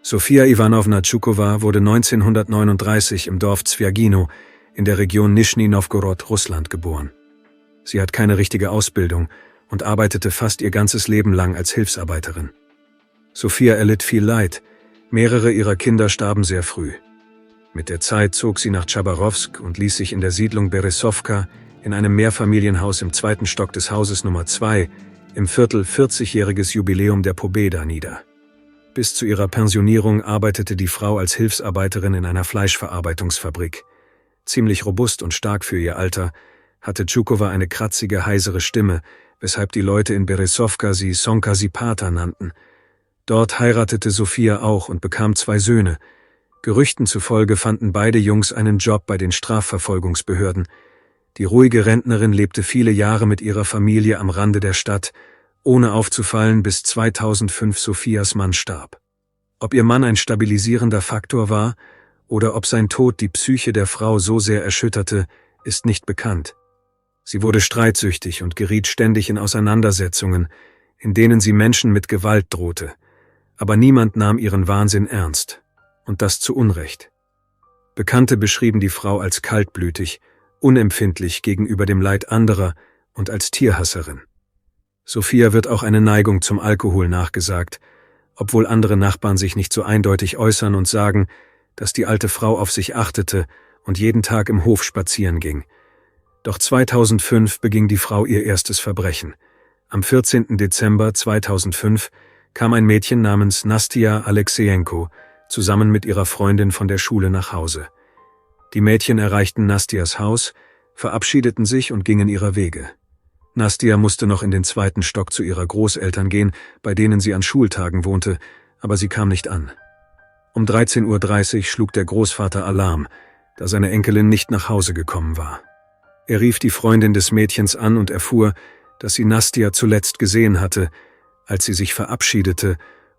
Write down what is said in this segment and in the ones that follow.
Sofia Iwanowna Tschukowa wurde 1939 im Dorf Zwiagino in der Region Nischni Nowgorod, Russland, geboren. Sie hat keine richtige Ausbildung und arbeitete fast ihr ganzes Leben lang als Hilfsarbeiterin. Sofia erlitt viel Leid, mehrere ihrer Kinder starben sehr früh. Mit der Zeit zog sie nach Chabarowsk und ließ sich in der Siedlung Berezowka in einem Mehrfamilienhaus im 2. Stock des Hauses Nummer 2 im Viertel 40-jähriges Jubiläum der Pobeda nieder. Bis zu ihrer Pensionierung arbeitete die Frau als Hilfsarbeiterin in einer Fleischverarbeitungsfabrik. Ziemlich robust und stark für ihr Alter, hatte Tschukowa eine kratzige, heisere Stimme, weshalb die Leute in Berezowka sie Sonka Sipata nannten. Dort heiratete Sofia auch und bekam 2 Söhne. Gerüchten zufolge fanden beide Jungs einen Job bei den Strafverfolgungsbehörden. Die ruhige Rentnerin lebte viele Jahre mit ihrer Familie am Rande der Stadt, ohne aufzufallen, bis 2005 Sofias Mann starb. Ob ihr Mann ein stabilisierender Faktor war oder ob sein Tod die Psyche der Frau so sehr erschütterte, ist nicht bekannt. Sie wurde streitsüchtig und geriet ständig in Auseinandersetzungen, in denen sie Menschen mit Gewalt drohte. Aber niemand nahm ihren Wahnsinn ernst. Und das zu Unrecht. Bekannte beschrieben die Frau als kaltblütig, unempfindlich gegenüber dem Leid anderer und als Tierhasserin. Sofia wird auch eine Neigung zum Alkohol nachgesagt, obwohl andere Nachbarn sich nicht so eindeutig äußern und sagen, dass die alte Frau auf sich achtete und jeden Tag im Hof spazieren ging. Doch 2005 beging die Frau ihr erstes Verbrechen. Am 14. Dezember 2005 kam ein Mädchen namens Nastja Alexejenko zusammen mit ihrer Freundin von der Schule nach Hause. Die Mädchen erreichten Nastjas Haus, verabschiedeten sich und gingen ihrer Wege. Nastja musste noch in den 2. Stock zu ihrer Großeltern gehen, bei denen sie an Schultagen wohnte, aber sie kam nicht an. Um 13:30 Uhr schlug der Großvater Alarm, da seine Enkelin nicht nach Hause gekommen war. Er rief die Freundin des Mädchens an und erfuhr, dass sie Nastja zuletzt gesehen hatte, als sie sich verabschiedete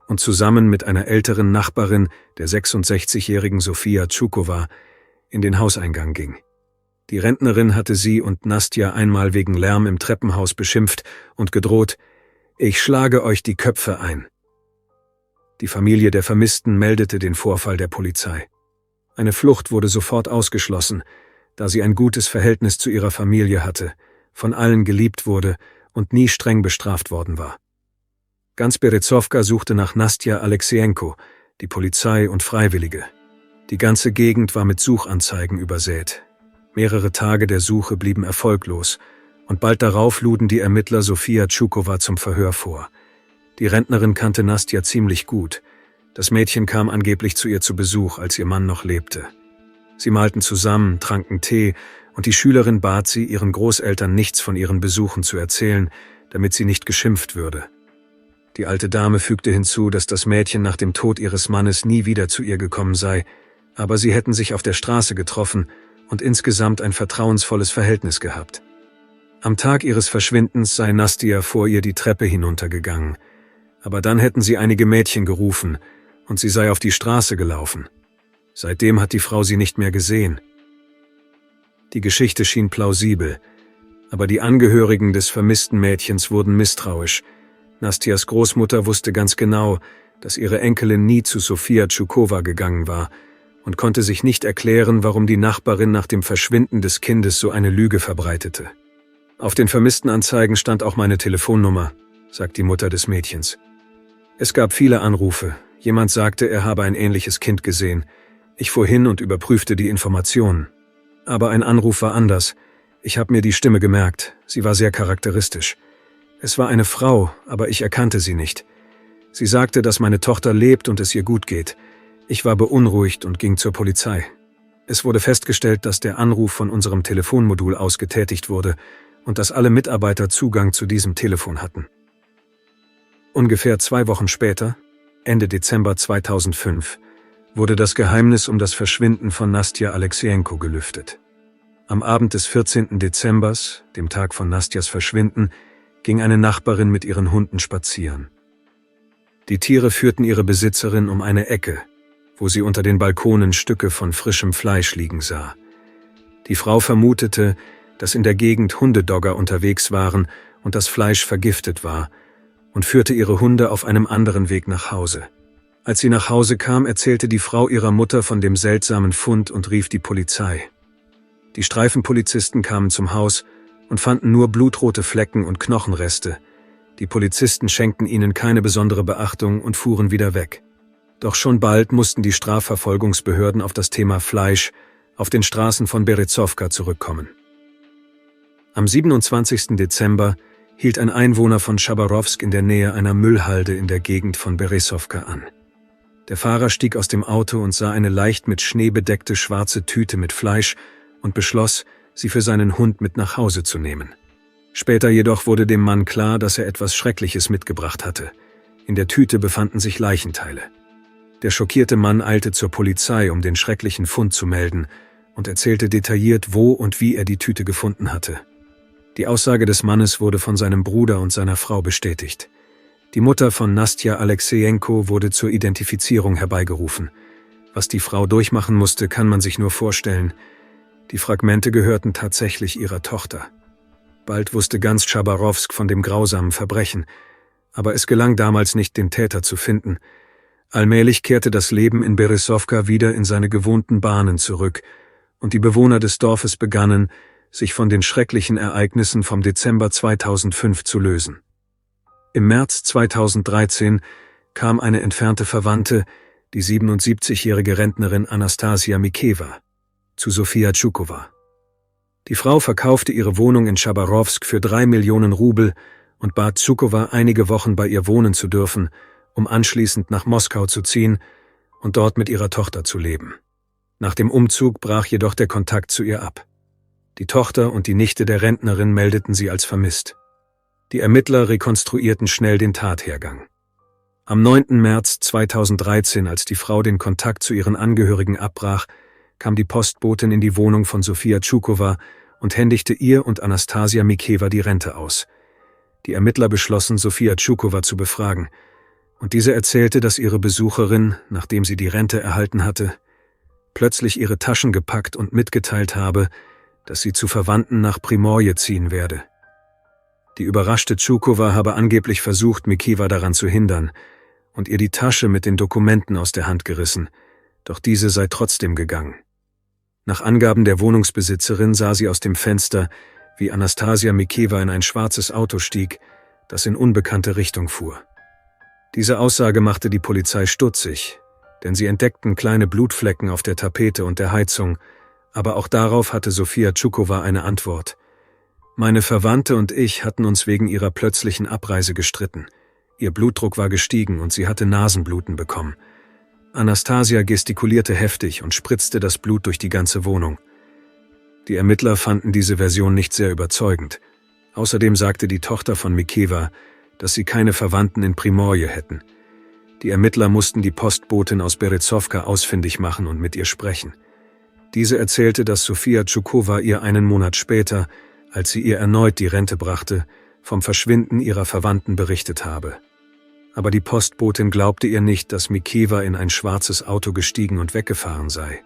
und zusammen mit einer älteren Nachbarin, der 66-jährigen Sofia Tschukowa, in den Hauseingang ging. Die Rentnerin hatte sie und Nastja einmal wegen Lärm im Treppenhaus beschimpft und gedroht: „Ich schlage euch die Köpfe ein." Die Familie der Vermissten meldete den Vorfall der Polizei. Eine Flucht wurde sofort ausgeschlossen, da sie ein gutes Verhältnis zu ihrer Familie hatte, von allen geliebt wurde und nie streng bestraft worden war. Ganz Berezowka suchte nach Nastja Alexejenko, die Polizei und Freiwillige. Die ganze Gegend war mit Suchanzeigen übersät. Mehrere Tage der Suche blieben erfolglos und bald darauf luden die Ermittler Sofia Tschukowa zum Verhör vor. Die Rentnerin kannte Nastja ziemlich gut. Das Mädchen kam angeblich zu ihr zu Besuch, als ihr Mann noch lebte. Sie malten zusammen, tranken Tee und die Schülerin bat sie, ihren Großeltern nichts von ihren Besuchen zu erzählen, damit sie nicht geschimpft würde. Die alte Dame fügte hinzu, dass das Mädchen nach dem Tod ihres Mannes nie wieder zu ihr gekommen sei, aber sie hätten sich auf der Straße getroffen und insgesamt ein vertrauensvolles Verhältnis gehabt. Am Tag ihres Verschwindens sei Nastja vor ihr die Treppe hinuntergegangen, aber dann hätten sie einige Mädchen gerufen und sie sei auf die Straße gelaufen. Seitdem hat die Frau sie nicht mehr gesehen. Die Geschichte schien plausibel, aber die Angehörigen des vermissten Mädchens wurden misstrauisch. Nastjas Großmutter wusste ganz genau, dass ihre Enkelin nie zu Sofia Tschukowa gegangen war und konnte sich nicht erklären, warum die Nachbarin nach dem Verschwinden des Kindes so eine Lüge verbreitete. Auf den Vermisstenanzeigen stand auch meine Telefonnummer, sagt die Mutter des Mädchens. Es gab viele Anrufe. Jemand sagte, er habe ein ähnliches Kind gesehen. Ich fuhr hin und überprüfte die Informationen. Aber ein Anruf war anders. Ich habe mir die Stimme gemerkt. Sie war sehr charakteristisch. Es war eine Frau, aber ich erkannte sie nicht. Sie sagte, dass meine Tochter lebt und es ihr gut geht. Ich war beunruhigt und ging zur Polizei. Es wurde festgestellt, dass der Anruf von unserem Telefonmodul aus getätigt wurde und dass alle Mitarbeiter Zugang zu diesem Telefon hatten. Ungefähr 2 Wochen später, Ende Dezember 2005, wurde das Geheimnis um das Verschwinden von Nastja Alexejenko gelüftet. Am Abend des 14. Dezembers, dem Tag von Nastjas Verschwinden, ging eine Nachbarin mit ihren Hunden spazieren. Die Tiere führten ihre Besitzerin um eine Ecke, wo sie unter den Balkonen Stücke von frischem Fleisch liegen sah. Die Frau vermutete, dass in der Gegend Hundedogger unterwegs waren und das Fleisch vergiftet war, und führte ihre Hunde auf einem anderen Weg nach Hause. Als sie nach Hause kam, erzählte die Frau ihrer Mutter von dem seltsamen Fund und rief die Polizei. Die Streifenpolizisten kamen zum Haus und fanden nur blutrote Flecken und Knochenreste. Die Polizisten schenkten ihnen keine besondere Beachtung und fuhren wieder weg. Doch schon bald mussten die Strafverfolgungsbehörden auf das Thema Fleisch auf den Straßen von Berezovka zurückkommen. Am 27. Dezember hielt ein Einwohner von Chabarowsk in der Nähe einer Müllhalde in der Gegend von Berezovka an. Der Fahrer stieg aus dem Auto und sah eine leicht mit Schnee bedeckte schwarze Tüte mit Fleisch und beschloss, sie für seinen Hund mit nach Hause zu nehmen. Später jedoch wurde dem Mann klar, dass er etwas Schreckliches mitgebracht hatte. In der Tüte befanden sich Leichenteile. Der schockierte Mann eilte zur Polizei, um den schrecklichen Fund zu melden, und erzählte detailliert, wo und wie er die Tüte gefunden hatte. Die Aussage des Mannes wurde von seinem Bruder und seiner Frau bestätigt. Die Mutter von Nastja Alexejenko wurde zur Identifizierung herbeigerufen. Was die Frau durchmachen musste, kann man sich nur vorstellen. Die Fragmente gehörten tatsächlich ihrer Tochter. Bald wusste ganz Chabarowsk von dem grausamen Verbrechen, aber es gelang damals nicht, den Täter zu finden. Allmählich kehrte das Leben in Berezovka wieder in seine gewohnten Bahnen zurück, und die Bewohner des Dorfes begannen, sich von den schrecklichen Ereignissen vom Dezember 2005 zu lösen. Im März 2013 kam eine entfernte Verwandte, die 77-jährige Rentnerin Anastasia Mikeva, zu Sofia Tschukova. Die Frau verkaufte ihre Wohnung in Chabarowsk für 3 Millionen Rubel und bat Tschukova, einige Wochen bei ihr wohnen zu dürfen, um anschließend nach Moskau zu ziehen und dort mit ihrer Tochter zu leben. Nach dem Umzug brach jedoch der Kontakt zu ihr ab. Die Tochter und die Nichte der Rentnerin meldeten sie als vermisst. Die Ermittler rekonstruierten schnell den Tathergang. Am 9. März 2013, als die Frau den Kontakt zu ihren Angehörigen abbrach, kam die Postbotin in die Wohnung von Sofia Tschukova und händigte ihr und Anastasia Mikeva die Rente aus. Die Ermittler beschlossen, Sofia Tschukova zu befragen, und diese erzählte, dass ihre Besucherin, nachdem sie die Rente erhalten hatte, plötzlich ihre Taschen gepackt und mitgeteilt habe, dass sie zu Verwandten nach Primorje ziehen werde. Die überraschte Tschukova habe angeblich versucht, Mikeva daran zu hindern und ihr die Tasche mit den Dokumenten aus der Hand gerissen, doch diese sei trotzdem gegangen. Nach Angaben der Wohnungsbesitzerin sah sie aus dem Fenster, wie Anastasia Mikeva in ein schwarzes Auto stieg, das in unbekannte Richtung fuhr. Diese Aussage machte die Polizei stutzig, denn sie entdeckten kleine Blutflecken auf der Tapete und der Heizung, aber auch darauf hatte Sofia Tschukova eine Antwort. Meine Verwandte und ich hatten uns wegen ihrer plötzlichen Abreise gestritten. Ihr Blutdruck war gestiegen und sie hatte Nasenbluten bekommen. Anastasia gestikulierte heftig und spritzte das Blut durch die ganze Wohnung. Die Ermittler fanden diese Version nicht sehr überzeugend. Außerdem sagte die Tochter von Mikeva, dass sie keine Verwandten in Primorje hätten. Die Ermittler mussten die Postbotin aus Berezovka ausfindig machen und mit ihr sprechen. Diese erzählte, dass Sofia Tschukova ihr einen Monat später, als sie ihr erneut die Rente brachte, vom Verschwinden ihrer Verwandten berichtet habe. Aber die Postbotin glaubte ihr nicht, dass Mikeva in ein schwarzes Auto gestiegen und weggefahren sei.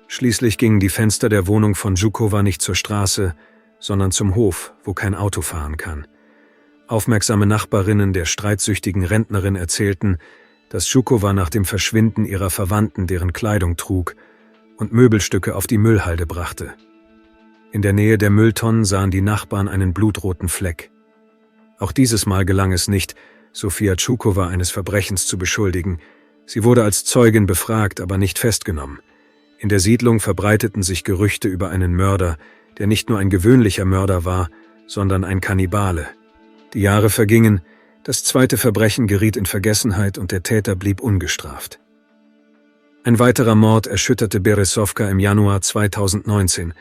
Schließlich gingen die Fenster der Wohnung von Tschukova nicht zur Straße, sondern zum Hof, wo kein Auto fahren kann. Aufmerksame Nachbarinnen der streitsüchtigen Rentnerin erzählten, dass Tschukova nach dem Verschwinden ihrer Verwandten deren Kleidung trug und Möbelstücke auf die Müllhalde brachte. In der Nähe der Mülltonnen sahen die Nachbarn einen blutroten Fleck. Auch dieses Mal gelang es nicht, Sofia Tschukova eines Verbrechens zu beschuldigen. Sie wurde als Zeugin befragt, aber nicht festgenommen. In der Siedlung verbreiteten sich Gerüchte über einen Mörder, der nicht nur ein gewöhnlicher Mörder war, sondern ein Kannibale. Die Jahre vergingen, das zweite Verbrechen geriet in Vergessenheit und der Täter blieb ungestraft. Ein weiterer Mord erschütterte Berezovka im Januar 2019.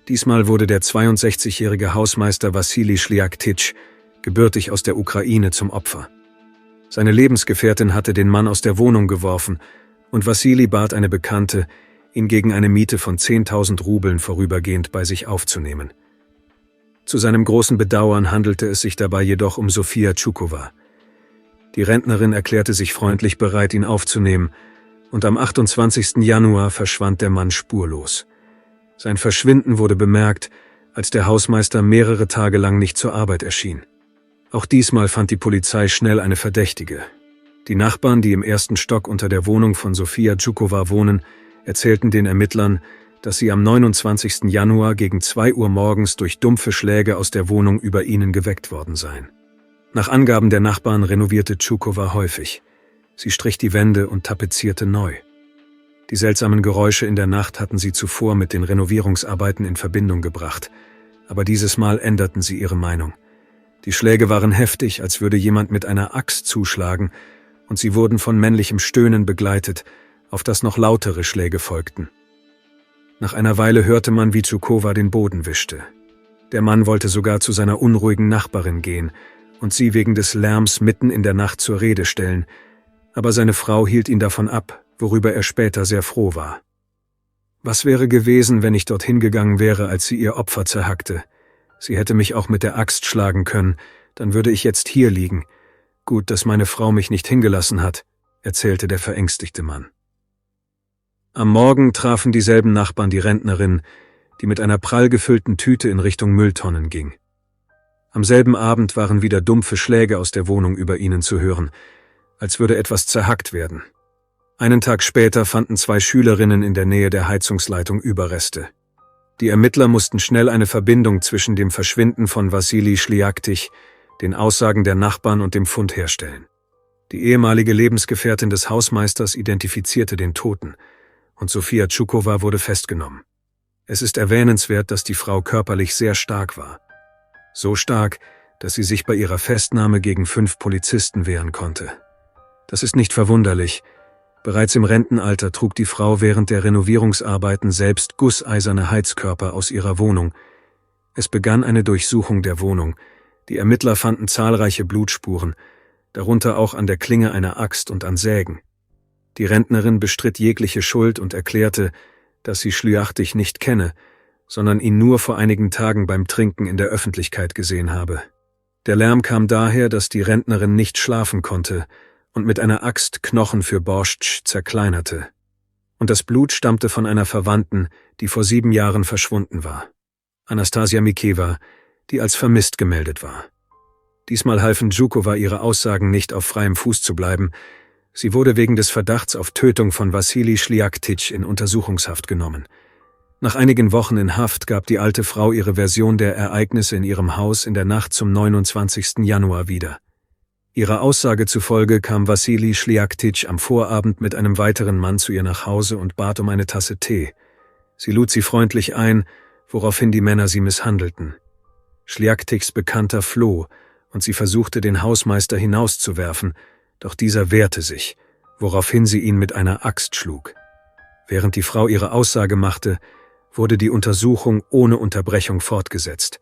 Diesmal wurde der 62-jährige Hausmeister Wassili Schliaktitsch, gebürtig aus der Ukraine, zum Opfer. Seine Lebensgefährtin hatte den Mann aus der Wohnung geworfen und Wassili bat eine Bekannte, ihn gegen eine Miete von 10.000 Rubeln vorübergehend bei sich aufzunehmen. Zu seinem großen Bedauern handelte es sich dabei jedoch um Sofia Tschukova. Die Rentnerin erklärte sich freundlich bereit, ihn aufzunehmen, und am 28. Januar verschwand der Mann spurlos. Sein Verschwinden wurde bemerkt, als der Hausmeister mehrere Tage lang nicht zur Arbeit erschien. Auch diesmal fand die Polizei schnell eine Verdächtige. Die Nachbarn, die im ersten Stock unter der Wohnung von Sofia Čuková wohnen, erzählten den Ermittlern, dass sie am 29. Januar gegen 2 Uhr morgens durch dumpfe Schläge aus der Wohnung über ihnen geweckt worden seien. Nach Angaben der Nachbarn renovierte Čuková häufig. Sie strich die Wände und tapezierte neu. Die seltsamen Geräusche in der Nacht hatten sie zuvor mit den Renovierungsarbeiten in Verbindung gebracht, aber dieses Mal änderten sie ihre Meinung. Die Schläge waren heftig, als würde jemand mit einer Axt zuschlagen, und sie wurden von männlichem Stöhnen begleitet, auf das noch lautere Schläge folgten. Nach einer Weile hörte man, wie Čuková den Boden wischte. Der Mann wollte sogar zu seiner unruhigen Nachbarin gehen und sie wegen des Lärms mitten in der Nacht zur Rede stellen, aber seine Frau hielt ihn davon ab, worüber er später sehr froh war. Was wäre gewesen, wenn ich dorthin gegangen wäre, als sie ihr Opfer zerhackte? Sie hätte mich auch mit der Axt schlagen können, dann würde ich jetzt hier liegen. Gut, dass meine Frau mich nicht hingelassen hat, erzählte der verängstigte Mann. Am Morgen trafen dieselben Nachbarn die Rentnerin, die mit einer prall gefüllten Tüte in Richtung Mülltonnen ging. Am selben Abend waren wieder dumpfe Schläge aus der Wohnung über ihnen zu hören, als würde etwas zerhackt werden. Einen Tag später fanden 2 Schülerinnen in der Nähe der Heizungsleitung Überreste. Die Ermittler mussten schnell eine Verbindung zwischen dem Verschwinden von Wassili Šliaktić, den Aussagen der Nachbarn und dem Fund herstellen. Die ehemalige Lebensgefährtin des Hausmeisters identifizierte den Toten, und Sofia Čuková wurde festgenommen. Es ist erwähnenswert, dass die Frau körperlich sehr stark war. So stark, dass sie sich bei ihrer Festnahme gegen 5 Polizisten wehren konnte. Das ist nicht verwunderlich. Bereits im Rentenalter trug die Frau während der Renovierungsarbeiten selbst gusseiserne Heizkörper aus ihrer Wohnung. Es begann eine Durchsuchung der Wohnung. Die Ermittler fanden zahlreiche Blutspuren, darunter auch an der Klinge einer Axt und an Sägen. Die Rentnerin bestritt jegliche Schuld und erklärte, dass sie Šliaktić nicht kenne, sondern ihn nur vor einigen Tagen beim Trinken in der Öffentlichkeit gesehen habe. Der Lärm kam daher, dass die Rentnerin nicht schlafen konnte und mit einer Axt Knochen für Borscht zerkleinerte. Und das Blut stammte von einer Verwandten, die vor 7 Jahren verschwunden war. Anastasia Mikeva, die als vermisst gemeldet war. Diesmal halfen Čuková ihre Aussagen nicht, auf freiem Fuß zu bleiben. Sie wurde wegen des Verdachts auf Tötung von Wassili Šliaktić in Untersuchungshaft genommen. Nach einigen Wochen in Haft gab die alte Frau ihre Version der Ereignisse in ihrem Haus in der Nacht zum 29. Januar wieder. Ihrer Aussage zufolge kam Wassili Šliaktić am Vorabend mit einem weiteren Mann zu ihr nach Hause und bat um eine Tasse Tee. Sie lud sie freundlich ein, woraufhin die Männer sie misshandelten. Šliaktićs Bekannter floh und sie versuchte, den Hausmeister hinauszuwerfen, doch dieser wehrte sich, woraufhin sie ihn mit einer Axt schlug. Während die Frau ihre Aussage machte, wurde die Untersuchung ohne Unterbrechung fortgesetzt,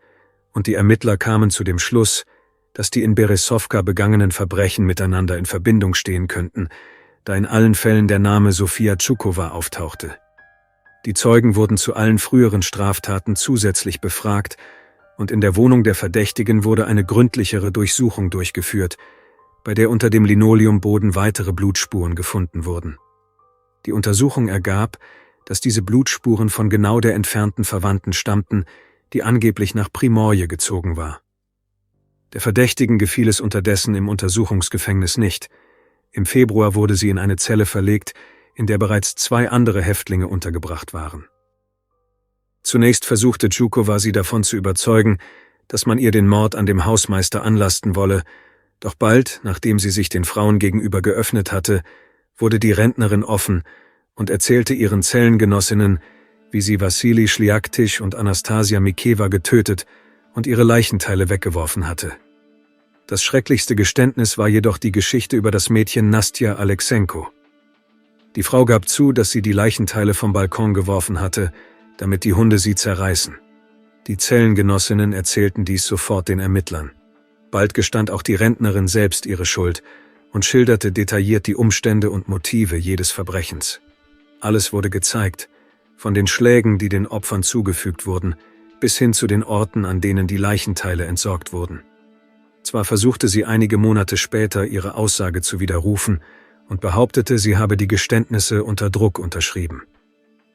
und die Ermittler kamen zu dem Schluss, dass die in Berezovka begangenen Verbrechen miteinander in Verbindung stehen könnten, da in allen Fällen der Name Sofia Čuková auftauchte. Die Zeugen wurden zu allen früheren Straftaten zusätzlich befragt, und in der Wohnung der Verdächtigen wurde eine gründlichere Durchsuchung durchgeführt, bei der unter dem Linoleumboden weitere Blutspuren gefunden wurden. Die Untersuchung ergab, dass diese Blutspuren von genau der entfernten Verwandten stammten, die angeblich nach Primorje gezogen war. Der Verdächtigen gefiel es unterdessen im Untersuchungsgefängnis nicht. Im Februar wurde sie in eine Zelle verlegt, in der bereits 2 andere Häftlinge untergebracht waren. Zunächst versuchte Čuková sie davon zu überzeugen, dass man ihr den Mord an dem Hausmeister anlasten wolle, doch bald, nachdem sie sich den Frauen gegenüber geöffnet hatte, wurde die Rentnerin offen und erzählte ihren Zellengenossinnen, wie sie Wassili Šliaktić und Anastasia Mikeva getötet und ihre Leichenteile weggeworfen hatte. Das schrecklichste Geständnis war jedoch die Geschichte über das Mädchen Nastja Alexenko. Die Frau gab zu, dass sie die Leichenteile vom Balkon geworfen hatte, damit die Hunde sie zerreißen. Die Zellengenossinnen erzählten dies sofort den Ermittlern. Bald gestand auch die Rentnerin selbst ihre Schuld und schilderte detailliert die Umstände und Motive jedes Verbrechens. Alles wurde gezeigt, von den Schlägen, die den Opfern zugefügt wurden, bis hin zu den Orten, an denen die Leichenteile entsorgt wurden. Zwar versuchte sie einige Monate später, ihre Aussage zu widerrufen und behauptete, sie habe die Geständnisse unter Druck unterschrieben.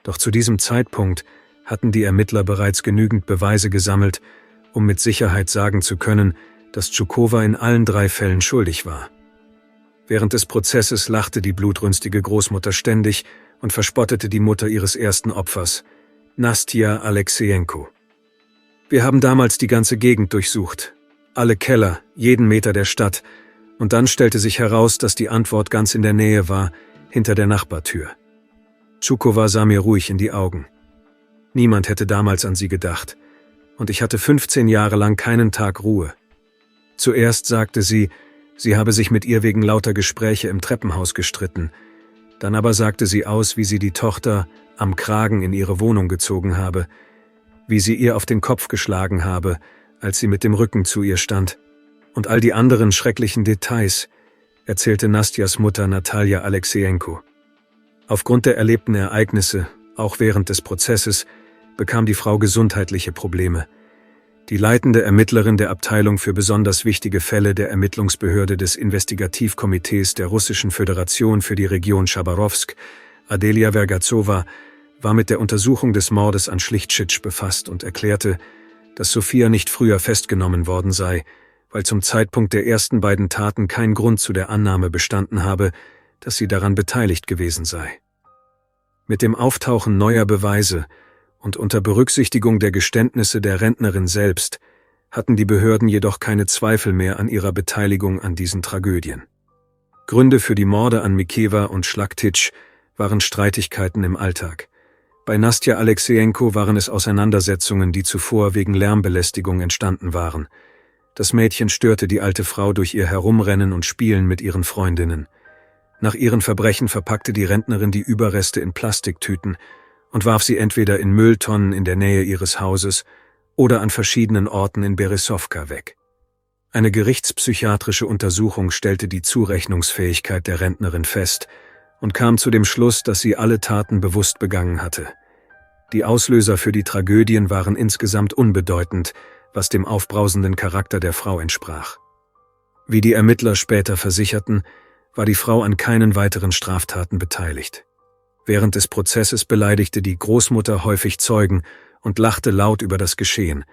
Doch zu diesem Zeitpunkt hatten die Ermittler bereits genügend Beweise gesammelt, um mit Sicherheit sagen zu können, dass Čuková in allen 3 Fällen schuldig war. Während des Prozesses lachte die blutrünstige Großmutter ständig und verspottete die Mutter ihres ersten Opfers, Nastja Alexejenko. Wir haben damals die ganze Gegend durchsucht, alle Keller, jeden Meter der Stadt, und dann stellte sich heraus, dass die Antwort ganz in der Nähe war, hinter der Nachbartür. Tschukova sah mir ruhig in die Augen. Niemand hätte damals an sie gedacht, und ich hatte 15 Jahre lang keinen Tag Ruhe. Zuerst sagte sie, sie habe sich mit ihr wegen lauter Gespräche im Treppenhaus gestritten. Dann aber sagte sie aus, wie sie die Tochter am Kragen in ihre Wohnung gezogen habe, wie sie ihr auf den Kopf geschlagen habe, als sie mit dem Rücken zu ihr stand. Und all die anderen schrecklichen Details, erzählte Nastjas Mutter Natalja Alexejenko. Aufgrund der erlebten Ereignisse, auch während des Prozesses, bekam die Frau gesundheitliche Probleme. Die leitende Ermittlerin der Abteilung für besonders wichtige Fälle der Ermittlungsbehörde des Investigativkomitees der Russischen Föderation für die Region Chabarowsk, Adelia Vergazowa, war mit der Untersuchung des Mordes an Schlichtschitsch befasst und erklärte, dass Sofia nicht früher festgenommen worden sei, weil zum Zeitpunkt der ersten beiden Taten kein Grund zu der Annahme bestanden habe, dass sie daran beteiligt gewesen sei. Mit dem Auftauchen neuer Beweise und unter Berücksichtigung der Geständnisse der Rentnerin selbst hatten die Behörden jedoch keine Zweifel mehr an ihrer Beteiligung an diesen Tragödien. Gründe für die Morde an Mikewa und Schlachtitsch waren Streitigkeiten im Alltag. Bei Nastja Alexejenko waren es Auseinandersetzungen, die zuvor wegen Lärmbelästigung entstanden waren. Das Mädchen störte die alte Frau durch ihr Herumrennen und Spielen mit ihren Freundinnen. Nach ihren Verbrechen verpackte die Rentnerin die Überreste in Plastiktüten und warf sie entweder in Mülltonnen in der Nähe ihres Hauses oder an verschiedenen Orten in Berezowka weg. Eine gerichtspsychiatrische Untersuchung stellte die Zurechnungsfähigkeit der Rentnerin fest und kam zu dem Schluss, dass sie alle Taten bewusst begangen hatte. Die Auslöser für die Tragödien waren insgesamt unbedeutend, was dem aufbrausenden Charakter der Frau entsprach. Wie die Ermittler später versicherten, war die Frau an keinen weiteren Straftaten beteiligt. Während des Prozesses beleidigte die Großmutter häufig Zeugen und lachte laut über das Geschehen,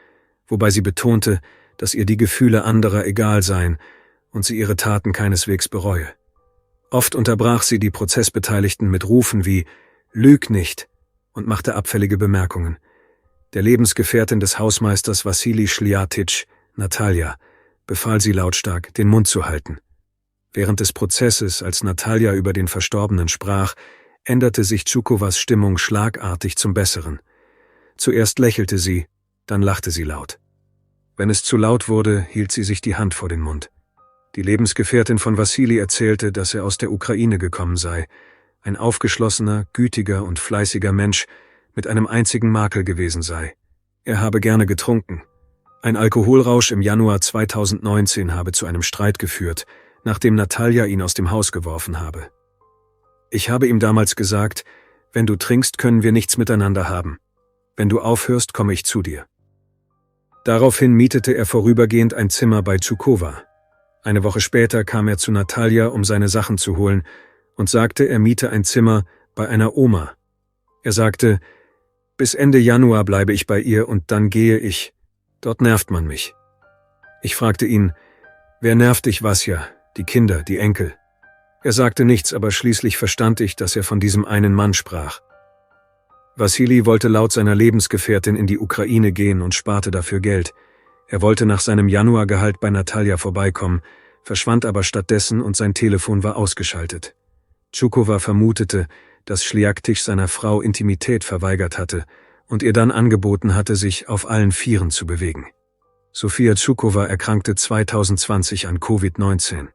wobei sie betonte, dass ihr die Gefühle anderer egal seien und sie ihre Taten keineswegs bereue. Oft unterbrach sie die Prozessbeteiligten mit Rufen wie »Lüg nicht« und machte abfällige Bemerkungen. Der Lebensgefährtin des Hausmeisters Wassili Schliatitsch, Natalja, befahl sie lautstark, den Mund zu halten. Während des Prozesses, als Natalja über den Verstorbenen sprach, änderte sich Tschukowas Stimmung schlagartig zum Besseren. Zuerst lächelte sie, dann lachte sie laut. Wenn es zu laut wurde, hielt sie sich die Hand vor den Mund. Die Lebensgefährtin von Wassili erzählte, dass er aus der Ukraine gekommen sei, ein aufgeschlossener, gütiger und fleißiger Mensch mit einem einzigen Makel gewesen sei. Er habe gerne getrunken. Ein Alkoholrausch im Januar 2019 habe zu einem Streit geführt, nachdem Natalja ihn aus dem Haus geworfen habe. Ich habe ihm damals gesagt, wenn du trinkst, können wir nichts miteinander haben. Wenn du aufhörst, komme ich zu dir. Daraufhin mietete er vorübergehend ein Zimmer bei Tschukova. Eine Woche später kam er zu Natalja, um seine Sachen zu holen, und sagte, er miete ein Zimmer bei einer Oma. Er sagte, bis Ende Januar bleibe ich bei ihr und dann gehe ich. Dort nervt man mich. Ich fragte ihn, wer nervt dich, Wasja? Die Kinder, die Enkel. Er sagte nichts, aber schließlich verstand ich, dass er von diesem einen Mann sprach. Wassili wollte laut seiner Lebensgefährtin in die Ukraine gehen und sparte dafür Geld. Er wollte nach seinem Januargehalt bei Natalja vorbeikommen, verschwand aber stattdessen und sein Telefon war ausgeschaltet. Tschukova vermutete, dass Schliaktisch seiner Frau Intimität verweigert hatte und ihr dann angeboten hatte, sich auf allen Vieren zu bewegen. Sofia Tschukova erkrankte 2020 an Covid-19.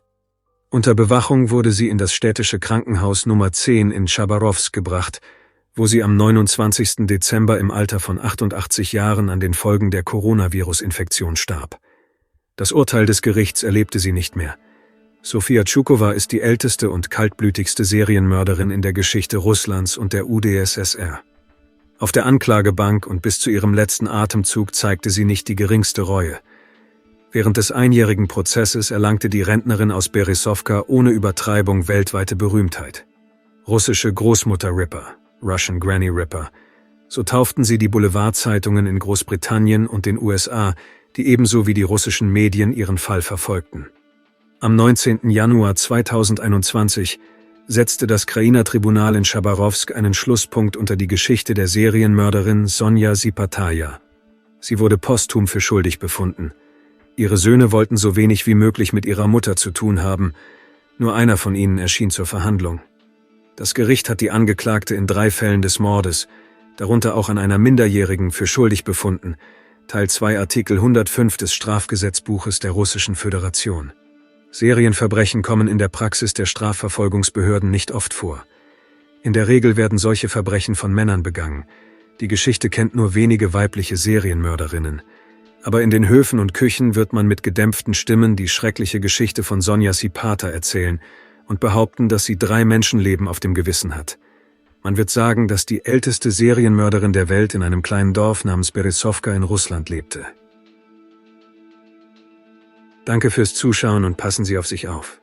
Unter Bewachung wurde sie in das städtische Krankenhaus Nummer 10 in Chabarowsk gebracht, wo sie am 29. Dezember im Alter von 88 Jahren an den Folgen der Coronavirus-Infektion starb. Das Urteil des Gerichts erlebte sie nicht mehr. Sofia Tschukova ist die älteste und kaltblütigste Serienmörderin in der Geschichte Russlands und der UdSSR. Auf der Anklagebank und bis zu ihrem letzten Atemzug zeigte sie nicht die geringste Reue. Während des einjährigen Prozesses erlangte die Rentnerin aus Berezowka ohne Übertreibung weltweite Berühmtheit. Russische Großmutter-Ripper, Russian Granny Ripper, so tauften sie die Boulevardzeitungen in Großbritannien und den USA, die ebenso wie die russischen Medien ihren Fall verfolgten. Am 19. Januar 2021 setzte das Krainer Tribunal in Chabarowsk einen Schlusspunkt unter die Geschichte der Serienmörderin Sonja Sipataja. Sie wurde posthum für schuldig befunden. Ihre Söhne wollten so wenig wie möglich mit ihrer Mutter zu tun haben. Nur einer von ihnen erschien zur Verhandlung. Das Gericht hat die Angeklagte in 3 Fällen des Mordes, darunter auch an einer Minderjährigen, für schuldig befunden. Teil 2 Artikel 105 des Strafgesetzbuches der Russischen Föderation. Serienverbrechen kommen in der Praxis der Strafverfolgungsbehörden nicht oft vor. In der Regel werden solche Verbrechen von Männern begangen. Die Geschichte kennt nur wenige weibliche Serienmörderinnen. Aber in den Höfen und Küchen wird man mit gedämpften Stimmen die schreckliche Geschichte von Sonja Sipata erzählen und behaupten, dass sie 3 Menschenleben auf dem Gewissen hat. Man wird sagen, dass die älteste Serienmörderin der Welt in einem kleinen Dorf namens Berezowka in Russland lebte. Danke fürs Zuschauen und passen Sie auf sich auf.